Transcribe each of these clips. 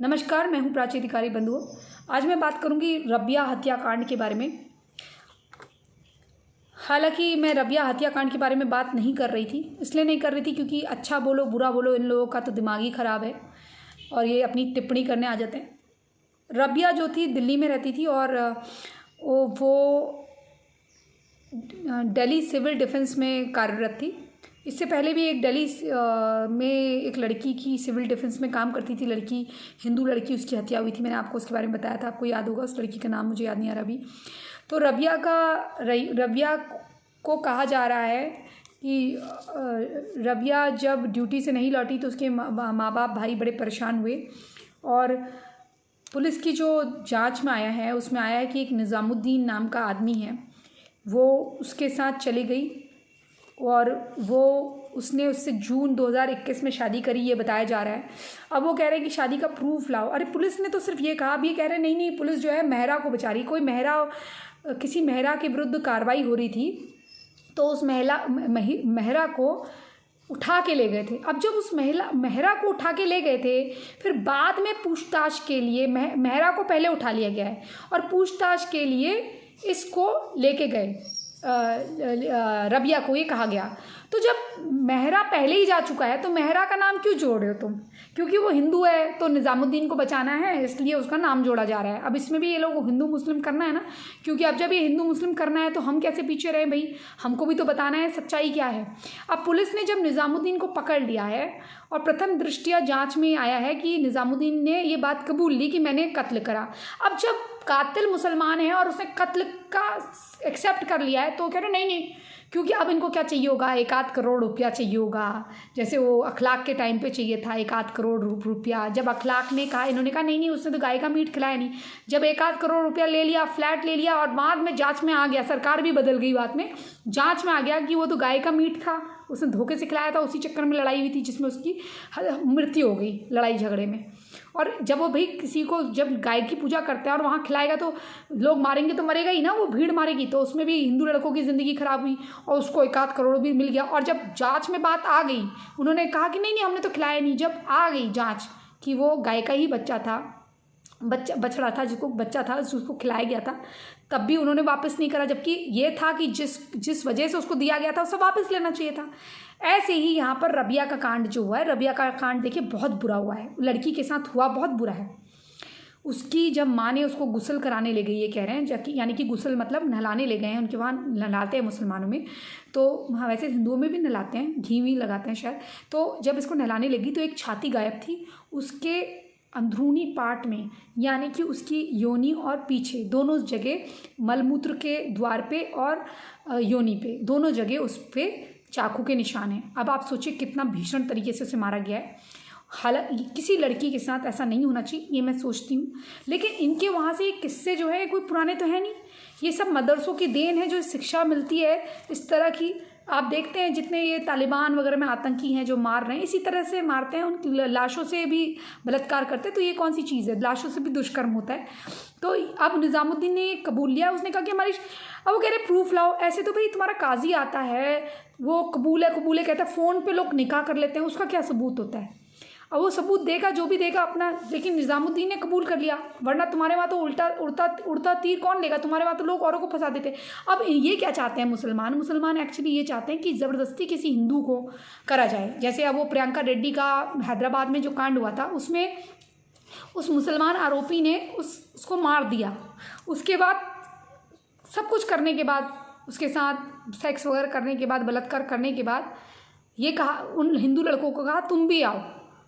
नमस्कार, मैं हूं प्राची अधिकारी बंधुओं। आज मैं बात करूंगी रबिया हत्याकांड के बारे में। हालांकि मैं रबिया हत्याकांड के बारे में बात नहीं कर रही थी, इसलिए नहीं कर रही थी क्योंकि अच्छा बोलो बुरा बोलो, इन लोगों का तो दिमाग ही ख़राब है और ये अपनी टिप्पणी करने आ जाते हैं। रबिया जो थी दिल्ली में रहती थी और वो दिल्ली सिविल डिफेंस में कार्यरत थी। इससे पहले भी एक दिल्ली में एक लड़की की सिविल डिफेंस में काम करती थी, लड़की हिंदू लड़की, उसकी हत्या हुई थी। मैंने आपको उसके बारे में बताया था, आपको याद होगा। उस लड़की का नाम मुझे याद नहीं आ रहा अभी। तो रबिया को कहा जा रहा है कि रबिया जब ड्यूटी से नहीं लौटी तो उसके माँ बाप भाई बड़े परेशान हुए और पुलिस की जो जांच में आया है उसमें आया है कि एक निज़ामुद्दीन नाम का आदमी है, वो उसके साथ चली गई और उसने उससे जून 2021 में शादी करी, ये बताया जा रहा है। अब वो कह रहे हैं कि शादी का प्रूफ लाओ। अरे पुलिस ने तो सिर्फ ये कहा, अब ये कह रहे हैं नहीं पुलिस जो है मेहरा को बचा रही। किसी मेहरा के विरुद्ध कार्रवाई हो रही थी तो उस मेहरा को उठा के ले गए थे। अब जब उस मेहरा को उठा के ले गए थे, फिर बाद में पूछताछ के लिए मेहरा को पहले उठा लिया गया है और पूछताछ के लिए इसको लेके गए, रबिया को ये कहा गया। तो जब मेहरा पहले ही जा चुका है तो मेहरा का नाम क्यों जोड़ रहे हो तुम? क्योंकि वो हिंदू है तो निज़ामुद्दीन को बचाना है, इसलिए उसका नाम जोड़ा जा रहा है। अब इसमें भी ये लोग हिंदू मुस्लिम करना है ना, क्योंकि अब जब ये हिंदू मुस्लिम करना है तो हम कैसे पीछे रहे भाई, हमको भी तो बताना है सच्चाई क्या है। अब पुलिस ने जब निज़ामुद्दीन को पकड़ लिया है और प्रथम दृष्टया जाँच में आया है कि निज़ामुद्दीन ने ये बात कबूल ली कि मैंने कत्ल करा। अब जब कातिल मुसलमान है और उसने कत्ल का एक्सेप्ट कर लिया है तो कह रहे नहीं, क्योंकि अब इनको क्या चाहिए होगा, 1-8 करोड़ रुपया चाहिए होगा। जैसे वो अखलाक के टाइम पे चाहिए था 1-8 करोड़ रुपया। जब अखलाक ने कहा, इन्होंने कहा नहीं उसने तो गाय का मीट खिलाया नहीं। जब 1-8 करोड़ रुपया ले लिया, फ्लैट ले लिया और बाद में जांच में आ गया, सरकार भी बदल गई बाद में, जांच में आ गया कि वो तो गाय का मीट था, उसने धोखे से खिलाया था। उसी चक्कर में लड़ाई हुई थी जिसमें उसकी मृत्यु हो गई लड़ाई झगड़े में। और जब वो भाई किसी को जब गाय की पूजा करता है और वहाँ खिलाएगा तो लोग मारेंगे तो मरेगा ही ना, वो भीड़ मारेगी। तो उसमें भी हिंदू लड़कों की ज़िंदगी खराब हुई और उसको 1-8 करोड़ भी मिल गया। और जब जांच में बात आ गई, उन्होंने कहा कि नहीं हमने तो खिलाया नहीं। जब आ गई जांच कि वो गाय का ही बछड़ा था, जिसको खिलाया गया था, तब भी उन्होंने वापस नहीं करा, जबकि ये था कि जिस वजह से उसको दिया गया था उसे वापस लेना चाहिए था। ऐसे ही यहाँ पर रबिया का कांड जो हुआ है, रबिया का कांड देखिए बहुत बुरा हुआ है, लड़की के साथ हुआ बहुत बुरा है। उसकी जब माँ ने उसको गुस्ल कराने ले गई, ये कह रहे हैं, जबकि यानी कि गुस्ल मतलब नहलाने ले गए हैं, उनके वहाँ नहलाते हैं मुसलमानों में, तो हाँ वैसे हिंदुओं में भी नहलाते हैं, घी भी लगाते हैं शायद। तो जब इसको नहलाने लगी तो एक छाती गायब थी, उसके अंदरूनी पार्ट में, यानी कि उसकी योनि और पीछे दोनों जगह, मलमूत्र के द्वार पे और योनि पे दोनों जगह उस पर चाकू के निशान हैं। अब आप सोचिए कितना भीषण तरीके से उसे मारा गया है। हालांकि किसी लड़की के साथ ऐसा नहीं होना चाहिए, ये मैं सोचती हूँ, लेकिन इनके वहाँ से ये किस्से जो है कोई पुराने तो है नहीं, ये सब मदरसों की देन है जो शिक्षा मिलती है इस तरह की। आप देखते हैं जितने ये तालिबान वगैरह में आतंकी हैं जो मार रहे हैं, इसी तरह से मारते हैं, उन लाशों से भी बलात्कार करते हैं। तो ये कौन सी चीज़ है, लाशों से भी दुष्कर्म होता है। तो अब निज़ामुद्दीन ने कबूल लिया, उसने कहा कि हमारी, अब वो कह रहे प्रूफ लाओ। ऐसे तो भाई तुम्हारा काजी आता है, वो कबूल है कहता है, फ़ोन पे लोग निकाह कर लेते हैं, उसका क्या सबूत होता है? अब वो सबूत देगा जो भी देगा अपना, लेकिन निज़ामुद्दीन ने कबूल कर लिया, वरना तुम्हारे वहाँ तो उड़ता तीर कौन लेगा, तुम्हारे वहाँ तो लोग औरों को फंसा देते। अब ये क्या चाहते हैं मुसलमान एक्चुअली ये चाहते हैं कि ज़बरदस्ती किसी हिंदू को करा जाए। जैसे अब वो प्रियंका रेड्डी का हैदराबाद में जो कांड हुआ था, उसमें उस मुसलमान आरोपी ने उसको मार दिया। उसके बाद सब कुछ करने के बाद, उसके साथ सेक्स वगैरह करने के बाद, बलात्कार करने के बाद, ये कहा उन हिंदू लड़कों को, कहा तुम भी आओ।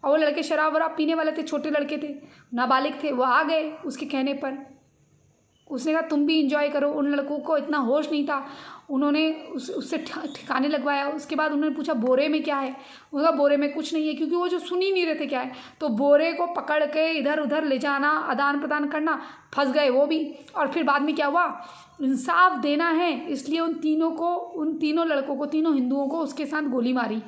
और वो लड़के शराब वराब पीने वाले थे, छोटे लड़के थे, नाबालिग थे, वो आ गए उसके कहने पर। उसने कहा तुम भी इंजॉय करो। उन लड़कों को इतना होश नहीं था, उन्होंने उससे ठिकाने लगवाया। उसके बाद उन्होंने पूछा बोरे में क्या है, उनका बोरे में कुछ नहीं है, क्योंकि वो जो सुन ही नहीं रहे थे क्या है। तो बोरे को पकड़ के इधर उधर ले जाना, आदान प्रदान करना, फंस गए वो भी। और फिर बाद में क्या हुआ, इंसाफ देना है इसलिए उन तीनों लड़कों को, तीनों हिंदुओं को उसके साथ गोली मारी,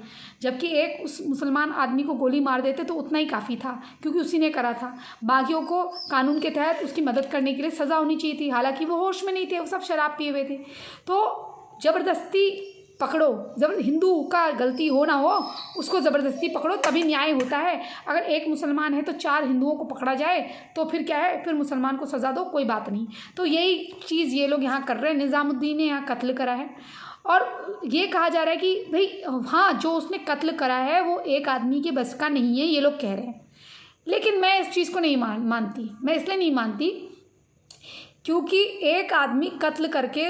जबकि एक उस मुसलमान आदमी को गोली मार देते तो उतना ही काफ़ी था, क्योंकि उसी ने करा था। बाकियों को कानून के तहत उसकी मदद करने के लिए सज़ा होनी चाहिए थी, हालांकि वो होश में नहीं थे, वो सब शराब पिए हुए थे। तो ज़बरदस्ती पकड़ो, जब हिंदू का गलती हो ना हो उसको ज़बरदस्ती पकड़ो, तभी न्याय होता है। अगर एक मुसलमान है तो 4 हिंदुओं को पकड़ा जाए तो फिर क्या है, फिर मुसलमान को सज़ा दो, कोई बात नहीं। तो यही चीज़ ये लोग यहाँ कर रहे हैं। निज़ामुद्दीन ने यहाँ कत्ल करा है और ये कहा जा रहा है कि भाई हाँ, जो उसने कत्ल करा है वो एक आदमी के बस का नहीं है, ये लोग कह रहे हैं। लेकिन मैं इस चीज़ को नहीं मानती। मैं इसलिए नहीं मानती क्योंकि एक आदमी कत्ल करके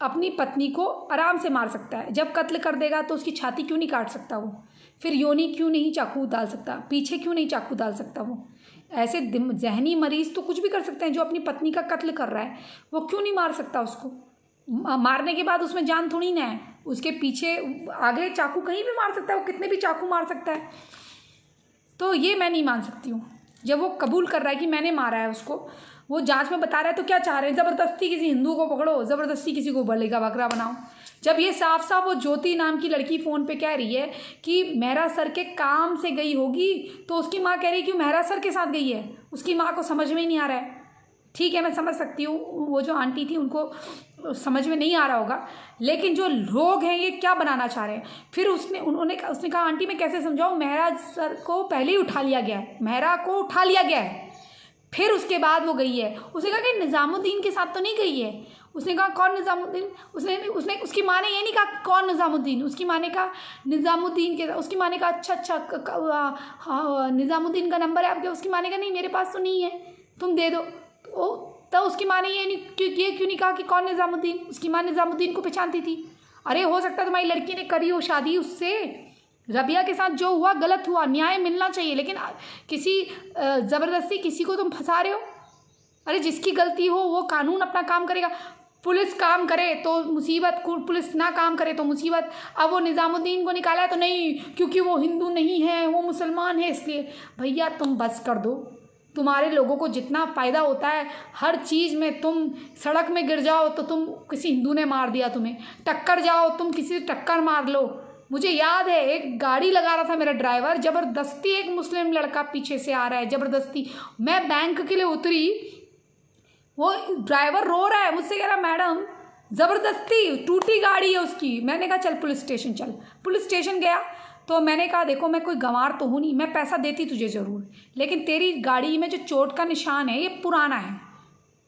अपनी पत्नी को आराम से मार सकता है। जब कत्ल कर देगा तो उसकी छाती क्यों नहीं काट सकता वो? फिर योनि क्यों नहीं चाकू डाल सकता? पीछे क्यों नहीं चाकू डाल सकता वो? ऐसे जहनी मरीज तो कुछ भी कर सकते हैं। जो अपनी पत्नी का कत्ल कर रहा है वो क्यों नहीं मार सकता उसको? मारने के बाद उसमें जान थोड़ी ना है, उसके पीछे आगे चाकू कहीं भी मार सकता है, वो कितने भी चाकू मार सकता है। तो ये मैं नहीं मान सकती हूँ। जब वो कबूल कर रहा है कि मैंने मारा है उसको, वो जांच में बता रहा है, तो क्या चाह रहे हैं? ज़बरदस्ती किसी हिंदू को पकड़ो, ज़बरदस्ती किसी को बलि का बकरा बनाओ। जब ये साफ साफ वो ज्योति नाम की लड़की फ़ोन पे कह रही है कि मेहरा सर के काम से गई होगी, तो उसकी माँ कह रही है कि मेहरा सर के साथ गई है। उसकी माँ को समझ में ही नहीं आ रहा है। ठीक है, मैं समझ सकती हूँ, वो जो आंटी थी उनको समझ में नहीं आ रहा होगा, लेकिन जो लोग हैं ये क्या बनाना चाह रहे हैं? फिर उसने कहा आंटी मैं कैसे समझाऊँ, मेहरा सर को पहले ही उठा लिया गया है, मेहरा को उठा लिया गया है, फिर उसके बाद वो गई है। उसने कहा कि निज़ामुद्दीन के साथ तो नहीं गई है। उसने कहा कौन निज़ामुद्दीन? उसने उसकी माँ ने ये नहीं कहा कौन निज़ामुद्दीन, उसकी माँ ने कहा निज़ामुद्दीन के। उसकी माँ ने कहा अच्छा हाँ निज़ामुद्दीन का नंबर है आपके? उसकी माँ ने कहा नहीं मेरे पास तो नहीं है, तुम दे दो। तो उसकी माँ ने ये क्यों नहीं कहा कि कौन निज़ामुद्दीन? उसकी माँ निज़ामुद्दीन को पहचानती थी। अरे हो सकता है तुम्हारी लड़की ने करी हो शादी उससे, रबिया के साथ जो हुआ गलत हुआ, न्याय मिलना चाहिए, लेकिन किसी ज़बरदस्ती किसी को तुम फंसा रहे हो। अरे जिसकी गलती हो वो कानून अपना काम करेगा। पुलिस काम करे तो मुसीबत, पुलिस ना काम करे तो मुसीबत। अब वो निज़ामुद्दीन को निकाला है तो नहीं क्योंकि वो हिंदू नहीं है, वो मुसलमान है इसलिए। भैया तुम बस कर दो। तुम्हारे लोगों को जितना फ़ायदा होता है हर चीज़ में, तुम सड़क में गिर जाओ तो तुम किसी हिंदू ने मार दिया, तुम्हें टक्कर जाओ तुम किसी से टक्कर मार लो। मुझे याद है एक गाड़ी लगा रहा था मेरा ड्राइवर, ज़बरदस्ती एक मुस्लिम लड़का पीछे से आ रहा है, ज़बरदस्ती। मैं बैंक के लिए उतरी, वो ड्राइवर रो रहा है, मुझसे कह रहा मैडम ज़बरदस्ती टूटी गाड़ी है उसकी। मैंने कहा चल पुलिस स्टेशन चल। पुलिस स्टेशन गया तो मैंने कहा देखो मैं कोई गंवार तो हूँ नहीं, मैं पैसा देती तुझे ज़रूर, लेकिन तेरी गाड़ी में जो चोट का निशान है ये पुराना है।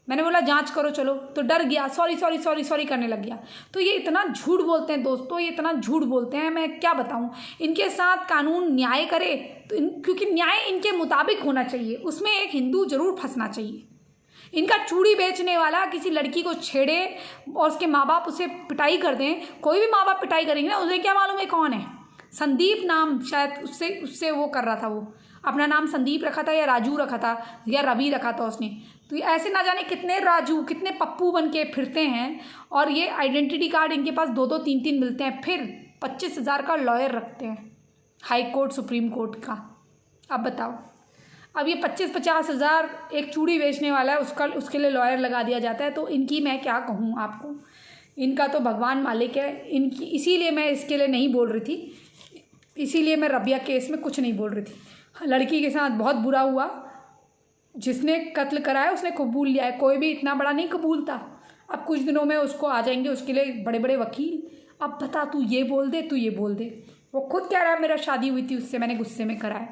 मैंने बोला जांच करो चलो, तो डर गया, सॉरी सॉरी सॉरी सॉरी करने लग गया। तो ये इतना झूठ बोलते हैं दोस्तों, ये इतना झूठ बोलते हैं, मैं क्या बताऊं। इनके साथ कानून न्याय करे तो क्योंकि न्याय इनके मुताबिक होना चाहिए, उसमें एक हिंदू जरूर फंसना चाहिए। इनका चूड़ी बेचने वाला किसी लड़की को छेड़े और उसके माँ बाप उसे पिटाई कर दें, कोई भी माँ बाप पिटाई करेंगे ना, उसे क्या मालूम है कौन है। संदीप नाम शायद उससे वो कर रहा था, वो अपना नाम संदीप रखा था या राजू रखा था या रवि रखा था उसने। तो ऐसे ना जाने कितने राजू कितने पप्पू बन के फिरते हैं, और ये आइडेंटिटी कार्ड इनके पास 2-2 3-3 मिलते हैं, फिर 25,000 का लॉयर रखते हैं, हाई कोर्ट सुप्रीम कोर्ट का। अब बताओ, अब ये 25-50 हज़ार एक चूड़ी बेचने वाला है, उसके लिए लॉयर लगा दिया जाता है। तो इनकी मैं क्या कहूँ आपको, इनका तो भगवान मालिक है इनकी। इसीलिए मैं इसके लिए नहीं बोल रही थी, इसीलिए मैं रबिया केस में कुछ नहीं बोल रही थी। लड़की के साथ बहुत बुरा हुआ, जिसने कत्ल कराया उसने कबूल लिया है, कोई भी इतना बड़ा नहीं कबूलता। अब कुछ दिनों में उसको आ जाएंगे उसके लिए बड़े बड़े वकील, अब बता तू ये बोल दे तू ये बोल दे। वो खुद कह रहा है मेरा शादी हुई थी उससे, मैंने गुस्से में कराया।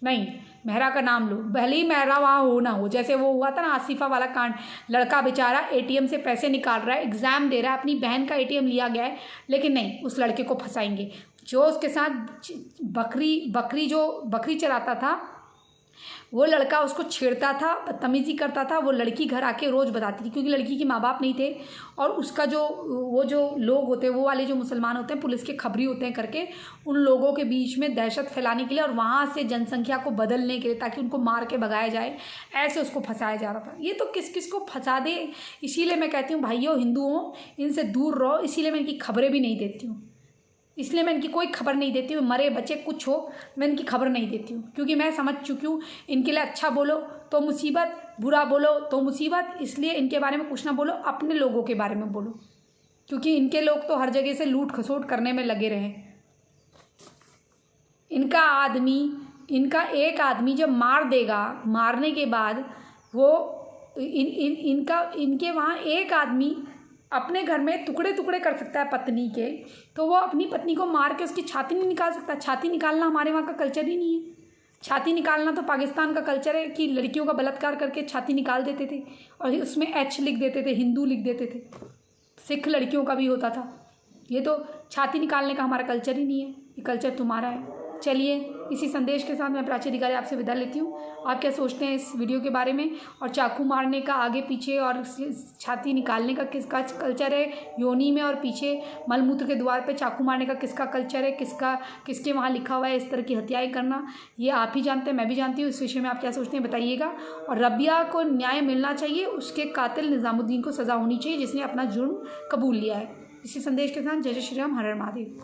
नहीं, मेहरा का नाम लो, भले ही मेहरा वहाँ हो ना हो। जैसे वो हुआ था ना आसिफा वाला कांड, लड़का बेचारा एटीएम से पैसे निकाल रहा है, एग्ज़ाम दे रहा है, अपनी बहन का एटीएम लिया गया है, लेकिन नहीं, उस लड़के को फंसाएंगे। जो उसके साथ बकरी चराता था वो लड़का उसको छेड़ता था, बदतमीज़ी करता था। वो लड़की घर आके रोज़ बताती थी, क्योंकि लड़की के माँ बाप नहीं थे, और उसका वो जो लोग होते हैं, वो वाले जो मुसलमान होते हैं, पुलिस के खबरी होते हैं करके, उन लोगों के बीच में दहशत फैलाने के लिए और वहाँ से जनसंख्या को बदलने के लिए, ताकि उनको मार के भगाया जाए, ऐसे उसको फंसाया जा रहा था। ये तो किस किस को फंसा दे। इसीलिए मैं कहती हूँ भाइयों हिंदुओं, इनसे दूर रहो। इसीलिए मैं इनकी खबरें भी नहीं देती हूँ, इसलिए मैं इनकी कोई खबर नहीं देती हूँ। मरे बच्चे कुछ हो, मैं इनकी खबर नहीं देती हूँ, क्योंकि मैं समझ चुकी हूँ इनके लिए अच्छा बोलो तो मुसीबत, बुरा बोलो तो मुसीबत। इसलिए इनके बारे में कुछ ना बोलो, अपने लोगों के बारे में बोलो, क्योंकि इनके लोग तो हर जगह से लूट खसोट करने में लगे रहे। इनका एक आदमी जब मार देगा, मारने के बाद वो इनके वहाँ एक आदमी अपने घर में टुकड़े टुकड़े कर सकता है पत्नी के, तो वो अपनी पत्नी को मार के उसकी छाती नहीं निकाल सकता? छाती निकालना हमारे वहाँ का कल्चर ही नहीं है। छाती निकालना तो पाकिस्तान का कल्चर है कि लड़कियों का बलात्कार करके छाती निकाल देते थे और उसमें एच लिख देते थे, हिंदू लिख देते थे। सिख लड़कियों का भी होता था। ये तो छाती निकालने का हमारा कल्चर ही नहीं है, ये कल्चर तुम्हारा है। चलिए, इसी संदेश के साथ मैं प्राची अधिकारी आपसे विदा लेती हूँ। आप क्या सोचते हैं इस वीडियो के बारे में, और चाकू मारने का आगे पीछे और छाती निकालने का किसका कल्चर है, योनी में और पीछे मलमूत्र के द्वार पे चाकू मारने का किसका कल्चर है, किसके वहाँ लिखा हुआ है इस तरह की हत्याएं करना, ये आप ही जानते हैं, मैं भी जानती हूँ। इस विषय में आप क्या सोचते हैं बताइएगा। और रबिया को न्याय मिलना चाहिए, उसके कातिल निज़ामुद्दीन को सज़ा होनी चाहिए जिसने अपना जुर्म कबूल लिया है। इसी संदेश के साथ जय जय श्री राम, हर हर महादेव।